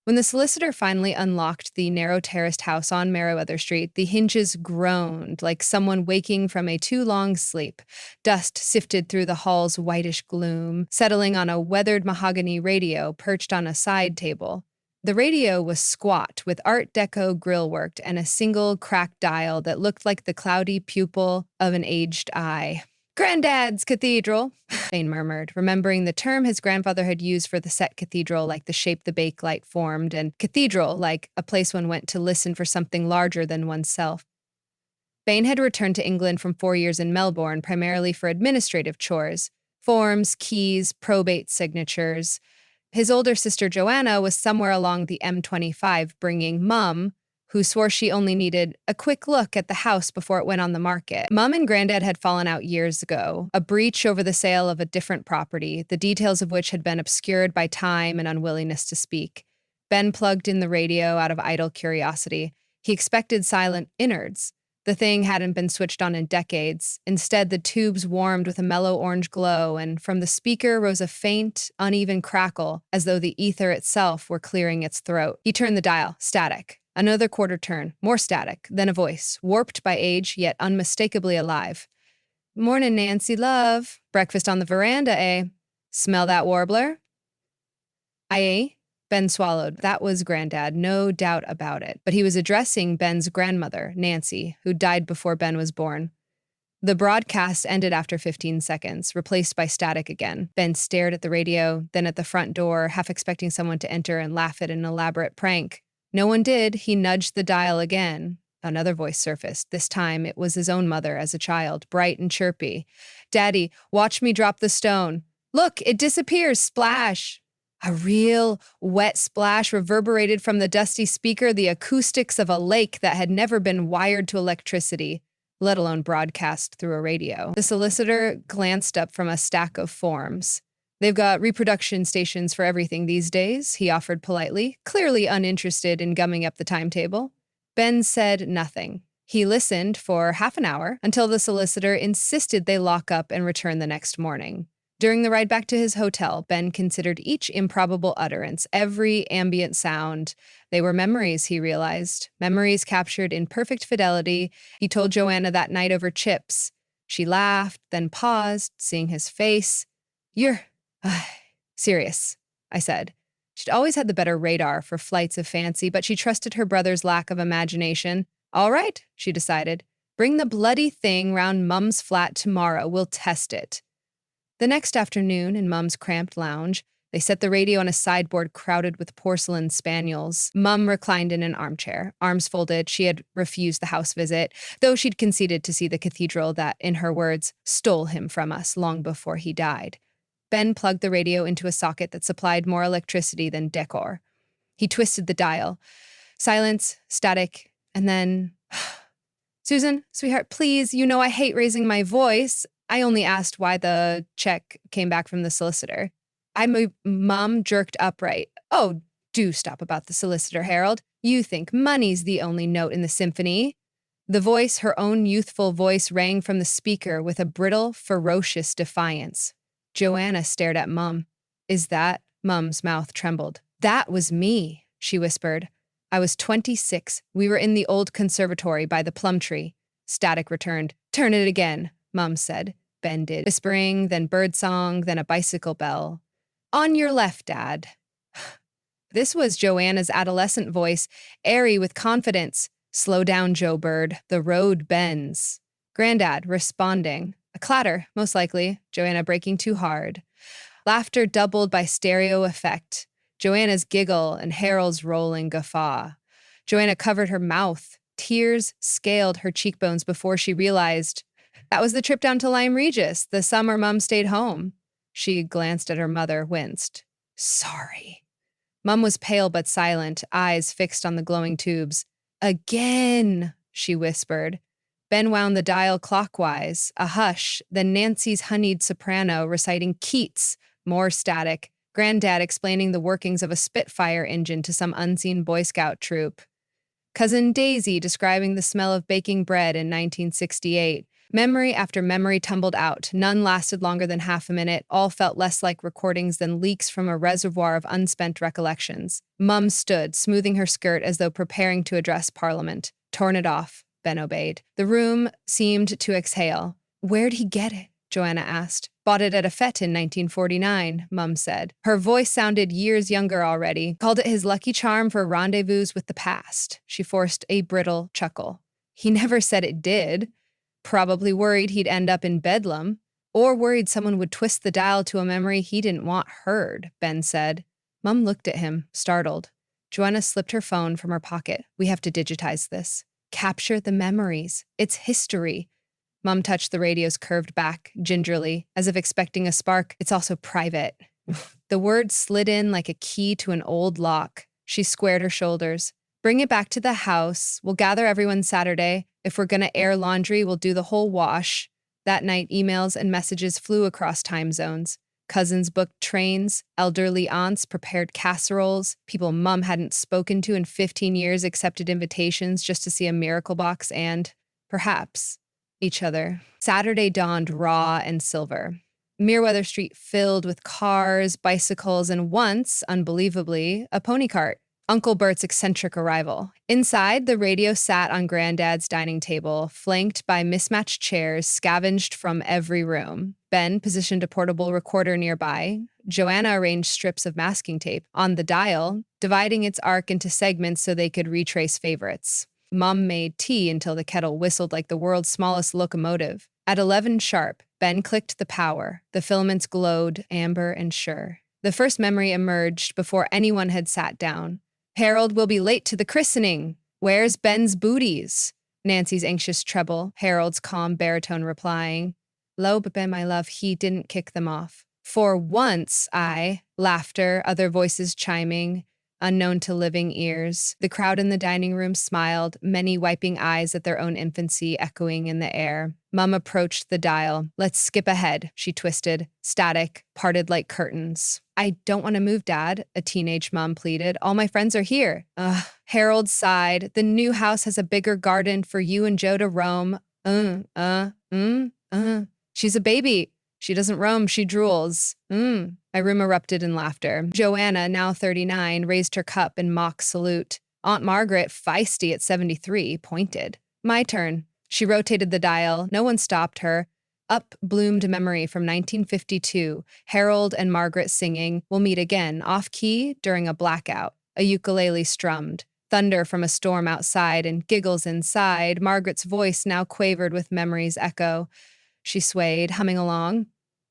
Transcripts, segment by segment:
When the solicitor finally unlocked the narrow terraced house on Merriweather Street, the hinges groaned like someone waking from a too long sleep. Dust sifted through the hall's whitish gloom, settling on a weathered mahogany radio perched on a side table. The radio was squat, with Art Deco grillwork and a single cracked dial that looked like the cloudy pupil of an aged eye. "Granddad's cathedral," Bane murmured, remembering the term his grandfather had used for the set cathedral, like the shape the bakelight formed, and cathedral, like a place one went to listen for something larger than oneself. Bane had returned to England from 4 years in Melbourne, primarily for administrative chores, forms, keys, probate signatures. His older sister Joanna was somewhere along the M25 bringing Mum, who swore she only needed a quick look at the house before it went on the market. Mum and Granddad had fallen out years ago, a breach over the sale of a different property, the details of which had been obscured by time and unwillingness to speak. Ben plugged in the radio out of idle curiosity. He expected silent innards. The thing hadn't been switched on in decades. Instead, the tubes warmed with a mellow orange glow, and from the speaker rose a faint, uneven crackle, as though the ether itself were clearing its throat. He turned the dial, static. Another quarter turn, more static, then a voice, warped by age, yet unmistakably alive. "Mornin', Nancy, love. Breakfast on the veranda, eh? Smell that warbler?" "Aye." Ben swallowed. That was Granddad, no doubt about it. But he was addressing Ben's grandmother, Nancy, who died before Ben was born. The broadcast ended after 15 seconds, replaced by static again. Ben stared at the radio, then at the front door, half expecting someone to enter and laugh at an elaborate prank. No one did. He nudged the dial again. Another voice surfaced. This time it was his own mother as a child, bright and chirpy. "Daddy, watch me drop the stone. Look, it disappears. Splash." A real wet splash reverberated from the dusty speaker, the acoustics of a lake that had never been wired to electricity, let alone broadcast through a radio. The solicitor glanced up from a stack of forms. "They've got reproduction stations for everything these days," he offered politely, clearly uninterested in gumming up the timetable. Ben said nothing. He listened for half an hour until the solicitor insisted they lock up and return the next morning. During the ride back to his hotel, Ben considered each improbable utterance, every ambient sound. They were memories, he realized, memories captured in perfect fidelity. He told Joanna that night over chips. She laughed, then paused, seeing his face. "You're serious," I said. She'd always had the better radar for flights of fancy, but she trusted her brother's lack of imagination. "All right," she decided. "Bring the bloody thing round Mum's flat tomorrow. We'll test it." The next afternoon, in Mum's cramped lounge, they set the radio on a sideboard crowded with porcelain spaniels. Mum reclined in an armchair, arms folded. She had refused the house visit, though she'd conceded to see the cathedral that, in her words, stole him from us long before he died. Ben plugged the radio into a socket that supplied more electricity than decor. He twisted the dial. Silence, static, and then... "Susan, sweetheart, please, you know I hate raising my voice. I only asked why the check came back from the solicitor." Mom jerked upright. "Oh, do stop about the solicitor, Harold. You think money's the only note in the symphony." The voice, her own youthful voice, rang from the speaker with a brittle, ferocious defiance. Joanna stared at Mum. "Is that?" Mum's mouth trembled. "That was me," she whispered. "I was 26. We were in the old conservatory by the plum tree." Static returned. "Turn it again," Mum said. Ben did. Whispering, then birdsong, then a bicycle bell. "On your left, Dad." This was Joanna's adolescent voice, airy with confidence. "Slow down, Joe Bird. The road bends." Granddad responding. A clatter, most likely. Joanna breaking too hard. Laughter doubled by stereo effect. Joanna's giggle and Harold's rolling guffaw. Joanna covered her mouth. Tears scaled her cheekbones before she realized that was the trip down to Lyme Regis, the summer Mum stayed home. She glanced at her mother, winced. "Sorry." Mum was pale but silent, eyes fixed on the glowing tubes. "Again," she whispered. Ben wound the dial clockwise, a hush, then Nancy's honeyed soprano reciting Keats, more static, Granddad explaining the workings of a Spitfire engine to some unseen Boy Scout troop. Cousin Daisy describing the smell of baking bread in 1968. Memory after memory tumbled out. None lasted longer than half a minute. All felt less like recordings than leaks from a reservoir of unspent recollections. Mum stood, smoothing her skirt as though preparing to address Parliament. Torn it off, Ben obeyed. The room seemed to exhale. Where'd he get it? Joanna asked. Bought it at a fete in 1949, Mum said. Her voice sounded years younger already. Called it his lucky charm for rendezvous with the past. She forced a brittle chuckle. He never said it did. Probably worried he'd end up in Bedlam, or worried someone would twist the dial to a memory he didn't want heard, Ben said. Mum looked at him, startled. Joanna slipped her phone from her pocket. We have to digitize this. Capture the memories. It's history. Mum touched the radio's curved back, gingerly, as if expecting a spark. It's also private. The word slid in like a key to an old lock. She squared her shoulders. Bring it back to the house. We'll gather everyone Saturday. If we're gonna air laundry, we'll do the whole wash. That night, emails and messages flew across time zones. Cousins booked trains, elderly aunts prepared casseroles, people Mum hadn't spoken to in 15 years accepted invitations just to see a miracle box and, perhaps, each other. Saturday dawned raw and silver. Merewether Street filled with cars, bicycles, and once, unbelievably, a pony cart. Uncle Bert's eccentric arrival. Inside, the radio sat on Granddad's dining table, flanked by mismatched chairs scavenged from every room. Ben positioned a portable recorder nearby. Joanna arranged strips of masking tape on the dial, dividing its arc into segments so they could retrace favorites. Mum made tea until the kettle whistled like the world's smallest locomotive. At 11 sharp, Ben clicked the power. The filaments glowed, amber and sure. The first memory emerged before anyone had sat down. Harold will be late to the christening. Where's Ben's booties? Nancy's anxious treble, Harold's calm baritone replying. Lo, but Ben, my love, he didn't kick them off. For once, laughter, other voices chiming, unknown to living ears. The crowd in the dining room smiled, many wiping eyes at their own infancy echoing in the air. Mum approached the dial. Let's skip ahead, she twisted, static, parted like curtains. I don't want to move, Dad, a teenage mom pleaded. All my friends are here. Harold sighed. The new house has a bigger garden for you and Joe to roam. She's a baby. She doesn't roam, she drools. My room erupted in laughter. Joanna, now 39, raised her cup in mock salute. Aunt Margaret, feisty at 73, pointed. My turn. She rotated the dial. No one stopped her. Up bloomed a memory from 1952, Harold and Margaret singing, We'll Meet Again, off-key during a blackout. A ukulele strummed. Thunder from a storm outside and giggles inside. Margaret's voice now quavered with memory's echo. She swayed, humming along.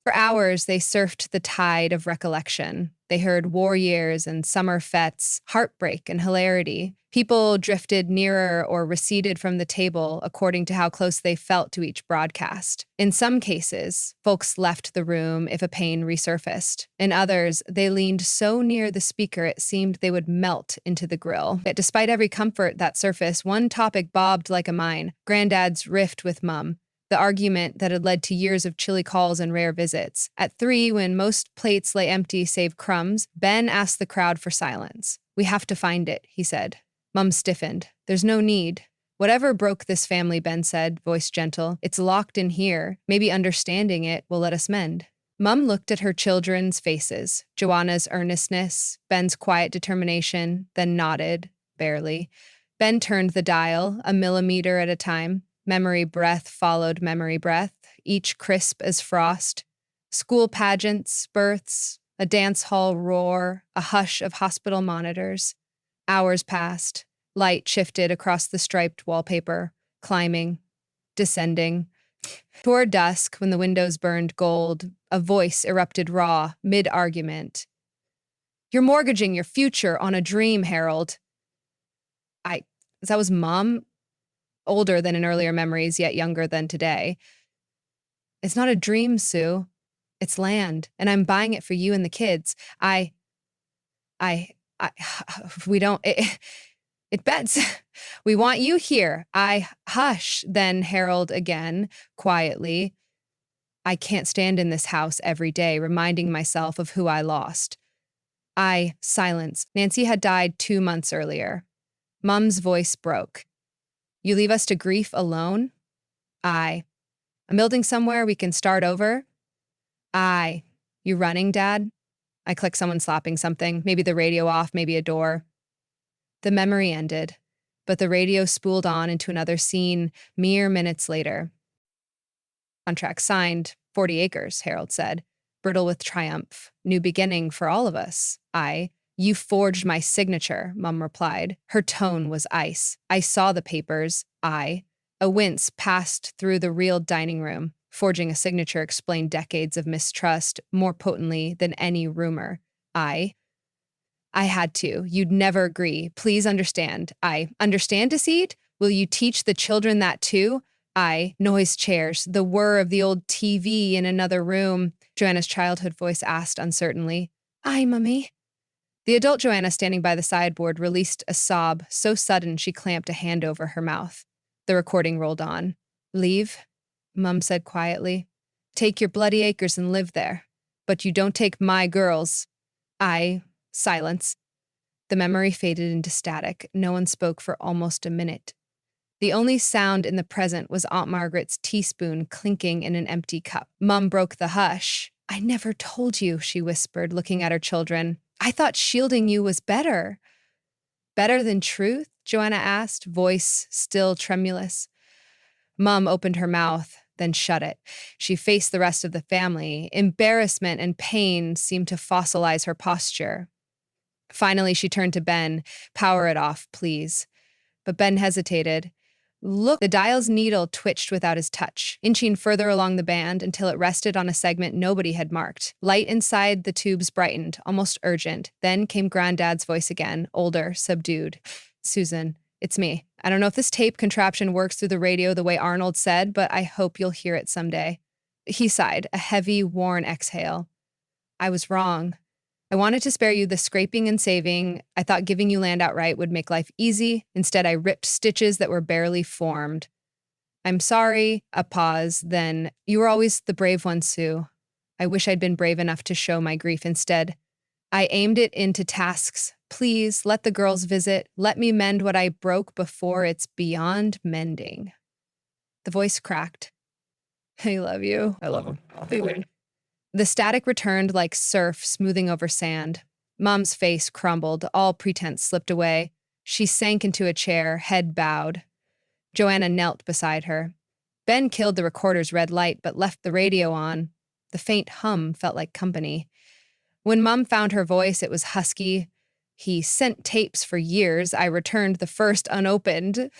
For hours, they surfed the tide of recollection. They heard war years and summer fetes, heartbreak and hilarity. People drifted nearer or receded from the table according to how close they felt to each broadcast. In some cases, folks left the room if a pain resurfaced. In others, they leaned so near the speaker it seemed they would melt into the grill. Yet despite every comfort that surfaced, one topic bobbed like a mine, Granddad's rift with Mum. The argument that had led to years of chilly calls and rare visits. At 3, when most plates lay empty save crumbs, Ben asked the crowd for silence. We have to find it, he said. Mum stiffened. There's no need. Whatever broke this family, Ben said, voice gentle. It's locked in here. Maybe understanding it will let us mend. Mum looked at her children's faces, Joanna's earnestness, Ben's quiet determination, then nodded, barely. Ben turned the dial, a millimeter at a time. Memory breath followed memory breath, each crisp as frost. School pageants, births, a dance hall roar, a hush of hospital monitors. Hours passed. Light shifted across the striped wallpaper, climbing, descending. Toward dusk, when the windows burned gold, a voice erupted raw, mid-argument. You're mortgaging your future on a dream, Harold. That was Mom. Older than in earlier memories, yet younger than today. It's not a dream, Sue. It's land, and I'm buying it for you and the kids. We don't, it bets. We want you here. Hush, then Harold again, quietly. I can't stand in this house every day, reminding myself of who I lost. Silence. Nancy had died 2 months earlier. Mum's voice broke. You leave us to grief alone? A building somewhere we can start over? Aye. You running, Dad? I click someone slapping something, maybe the radio off, maybe a door. The memory ended, but the radio spooled on into another scene mere minutes later. Contract signed, 40 acres, Harold said, brittle with triumph. New beginning for all of us. You forged my signature, Mum replied. Her tone was ice. I saw the papers. A wince passed through the real dining room. Forging a signature explained decades of mistrust more potently than any rumor. I had to. You'd never agree. Please understand. Understand deceit? Will you teach the children that too? Noise chairs, the whir of the old TV in another room, Joanna's childhood voice asked uncertainly. Mummy. The adult Joanna standing by the sideboard released a sob so sudden she clamped a hand over her mouth. The recording rolled on. Leave, Mum said quietly. Take your bloody acres and live there. But you don't take my girls. Silence. The memory faded into static. No one spoke for almost a minute. The only sound in the present was Aunt Margaret's teaspoon clinking in an empty cup. Mum broke the hush. I never told you, she whispered, looking at her children. I thought shielding you was better. Better than truth? Joanna asked, voice still tremulous. Mum opened her mouth, then shut it. She faced the rest of the family. Embarrassment and pain seemed to fossilize her posture. Finally, she turned to Ben. Power it off, please. But Ben hesitated. Look, the dial's needle twitched without his touch, inching further along the band until it rested on a segment nobody had marked. Light inside the tubes brightened, almost urgent. Then came Granddad's voice again, older, subdued. Susan, it's me. I don't know if this tape contraption works through the radio the way Arnold said, but I hope you'll hear it someday. He sighed, a heavy, worn exhale. I was wrong. I wanted to spare you the scraping and saving. I thought giving you land outright would make life easy. Instead, I ripped stitches that were barely formed. I'm sorry. A pause. Then, you were always the brave one, Sue. I wish I'd been brave enough to show my grief instead. I aimed it into tasks. Please, let the girls visit. Let me mend what I broke before it's beyond mending. The voice cracked. I love you. I love him. The static returned like surf smoothing over sand. Mom's face crumbled, all pretense slipped away. She sank into a chair, head bowed. Joanna knelt beside her. Ben killed the recorder's red light, but left the radio on. The faint hum felt like company. When Mom found her voice, it was husky. He sent tapes for years. I returned the first unopened.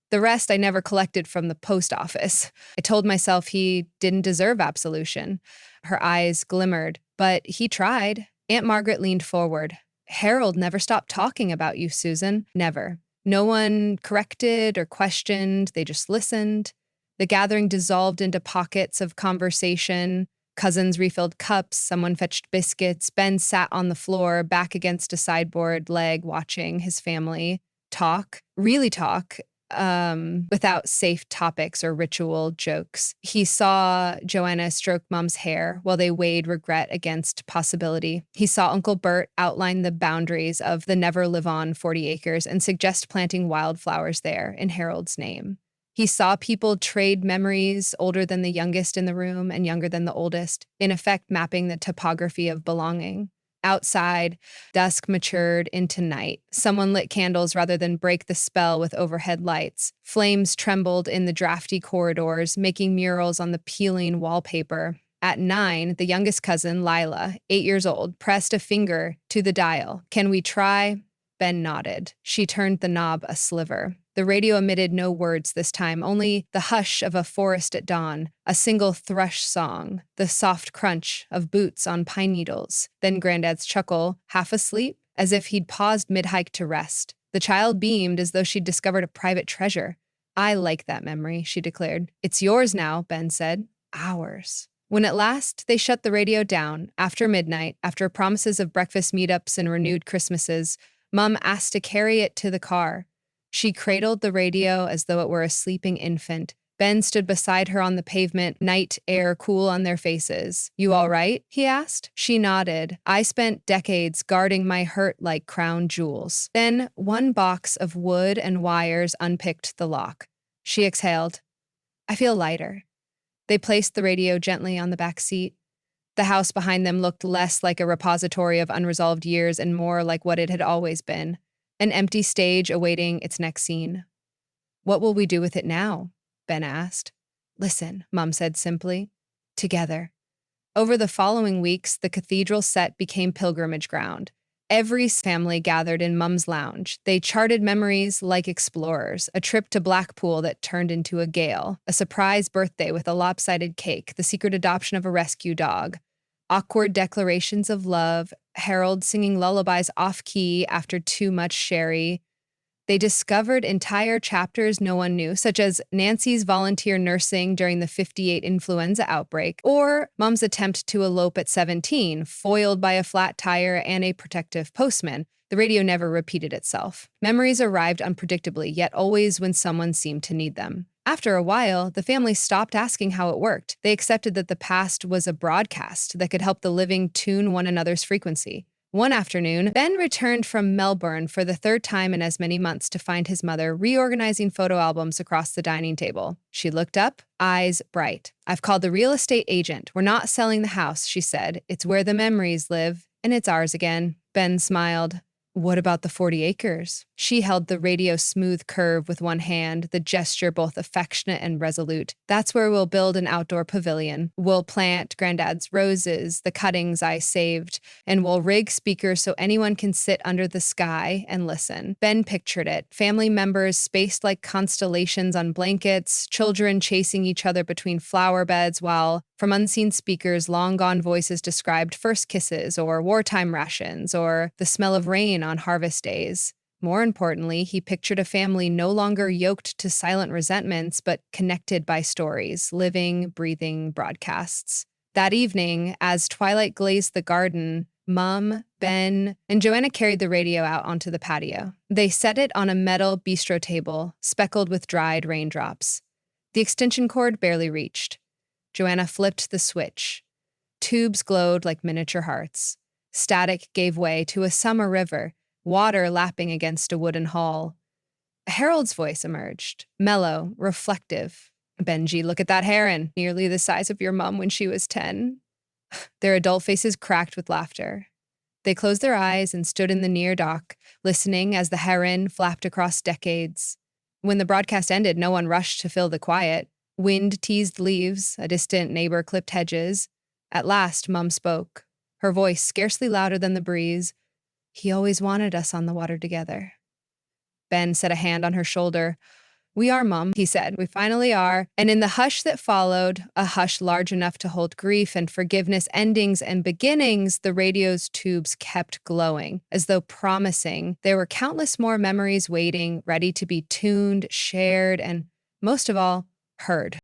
The rest I never collected from the post office. I told myself he didn't deserve absolution. Her eyes glimmered, but he tried. Aunt Margaret leaned forward. Harold never stopped talking about you, Susan. Never. No one corrected or questioned. They just listened. The gathering dissolved into pockets of conversation. Cousins refilled cups. Someone fetched biscuits. Ben sat on the floor, back against a sideboard leg, watching his family talk, really talk, without safe topics or ritual jokes. He saw Joanna stroke Mom's hair while they weighed regret against possibility. He saw Uncle Bert outline the boundaries of the Never Live On 40 acres and suggest planting wildflowers there in Harold's name. He saw people trade memories, older than the youngest in the room and younger than the oldest, in effect mapping the topography of belonging. Outside, dusk matured into night. Someone lit candles rather than break the spell with overhead lights. Flames trembled in the drafty corridors, making murals on the peeling wallpaper. At 9, the youngest cousin, Lila, 8 years old, pressed a finger to the dial. Can we try? Ben nodded. She turned the knob a sliver. The radio emitted no words this time, only the hush of a forest at dawn, a single thrush song, the soft crunch of boots on pine needles. Then Granddad's chuckle, half asleep, as if he'd paused mid-hike to rest. The child beamed as though she'd discovered a private treasure. I like that memory, she declared. It's yours now, Ben said. Ours. When at last they shut the radio down, after midnight, after promises of breakfast meetups and renewed Christmases, Mum asked to carry it to the car. She cradled the radio as though it were a sleeping infant. Ben stood beside her on the pavement, night air cool on their faces. You all right? He asked. She nodded. I spent decades guarding my hurt like crown jewels. Then one box of wood and wires unpicked the lock. She exhaled. I feel lighter. They placed the radio gently on the back seat. The house behind them looked less like a repository of unresolved years and more like what it had always been, an empty stage awaiting its next scene. "What will we do with it now?" Ben asked. "Listen," Mum said simply. "Together." Over the following weeks, the cathedral set became pilgrimage ground. Every family gathered in Mum's lounge. They charted memories like explorers, a trip to Blackpool that turned into a gale, a surprise birthday with a lopsided cake, the secret adoption of a rescue dog, awkward declarations of love, Harold singing lullabies off-key after too much sherry. They discovered entire chapters no one knew, such as Nancy's volunteer nursing during the '58 influenza outbreak, or Mom's attempt to elope at 17, foiled by a flat tire and a protective postman. The radio never repeated itself. Memories arrived unpredictably, yet always when someone seemed to need them. After a while, the family stopped asking how it worked. They accepted that the past was a broadcast that could help the living tune one another's frequency. One afternoon, Ben returned from Melbourne for the third time in as many months to find his mother reorganizing photo albums across the dining table. She looked up, eyes bright. "I've called the real estate agent. We're not selling the house," she said. "It's where the memories live, and it's ours again." Ben smiled. "What about the 40 acres?" She held the radio's smooth curve with one hand, the gesture both affectionate and resolute. "That's where we'll build an outdoor pavilion. We'll plant Granddad's roses, the cuttings I saved, and we'll rig speakers so anyone can sit under the sky and listen." Ben pictured it. Family members spaced like constellations on blankets, children chasing each other between flower beds, while from unseen speakers, long-gone voices described first kisses or wartime rations or the smell of rain on harvest days. More importantly, he pictured a family no longer yoked to silent resentments, but connected by stories, living, breathing broadcasts. That evening, as twilight glazed the garden, Mum, Ben, and Joanna carried the radio out onto the patio. They set it on a metal bistro table, speckled with dried raindrops. The extension cord barely reached. Joanna flipped the switch. Tubes glowed like miniature hearts. Static gave way to a summer river, water lapping against a wooden hull. Harold's voice emerged, mellow, reflective. "Benji, look at that heron, nearly the size of your mom when she was 10. Their adult faces cracked with laughter. They closed their eyes and stood in the near dock, listening as the heron flapped across decades. When the broadcast ended, no one rushed to fill the quiet. Wind teased leaves, a distant neighbor clipped hedges. At last, Mum spoke, her voice scarcely louder than the breeze. "He always wanted us on the water together." Ben set a hand on her shoulder. "We are, Mum," he said. "We finally are." And in the hush that followed, a hush large enough to hold grief and forgiveness, endings and beginnings, the radio's tubes kept glowing, as though promising there were countless more memories waiting, ready to be tuned, shared, and, most of all, heard.